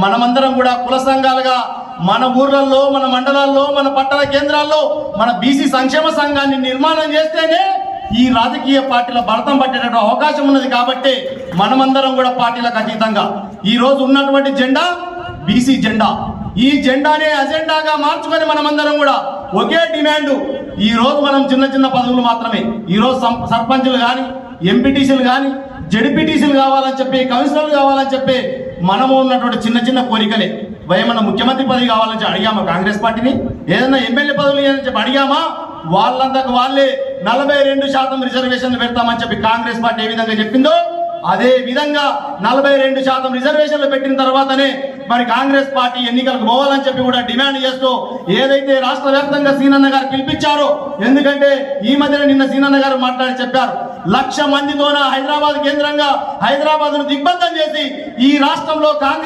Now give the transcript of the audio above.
మనమందరం కూడా కుల సంఘాలుగా మన ఊర్లలో, మన మండలాల్లో, మన పట్టణ కేంద్రాల్లో మన బీసీ సంక్షేమ సంఘాన్ని నిర్మాణం చేస్తేనే ఈ రాజకీయ పార్టీల భరతం పట్టేటటువంటి అవకాశం ఉన్నది. కాబట్టి మనమందరం కూడా పార్టీలకు అతీతంగా ఈ రోజు ఉన్నటువంటి జెండా బీసీ జెండా. ఈ జెండానే అజెండాగా మార్చుకొని మనమందరం కూడా ఒకే డిమాండ్. ఈ రోజు మనం చిన్న చిన్న పదవులు మాత్రమే, ఈ రోజు సర్పంచులు కానీ, ఎంపీటీసీలు కానీ, జడ్పీటీసీలు కావాలని చెప్పి, కౌన్సిలర్లు కావాలని చెప్పి మనము ఉన్నటువంటి చిన్న చిన్న కోరికలే. ఏమన్నా ముఖ్యమంత్రి పదవి కావాలని చెప్పి అడిగామా కాంగ్రెస్ పార్టీని? ఏదైనా ఎమ్మెల్యే పదవులు అని చెప్పి అడిగామా? వాళ్ళంతకు వాళ్ళే 42% రిజర్వేషన్లు పెడతామని చెప్పి కాంగ్రెస్ పార్టీ ఏ విధంగా చెప్పిందో అదే విధంగా 42% రిజర్వేషన్లు పెట్టిన తర్వాతనే మరి కాంగ్రెస్ పార్టీ ఎన్నికలకు పోవాలని చెప్పి కూడా డిమాండ్ చేస్తూ ఏదైతే రాష్ట్ర వ్యాప్తంగా సీనన్న గారు పిలిపించారో, ఎందుకంటే ఈ మధ్యన నిన్న సీనన్న గారు మాట్లాడి చెప్పారు, 1,00,000 మందితోన హైదరాబాద్ కేంద్రంగా హైదరాబాద్ ను దిగ్బంధం చేసి ఈ రాష్ట్రంలో కాంగ్రెస్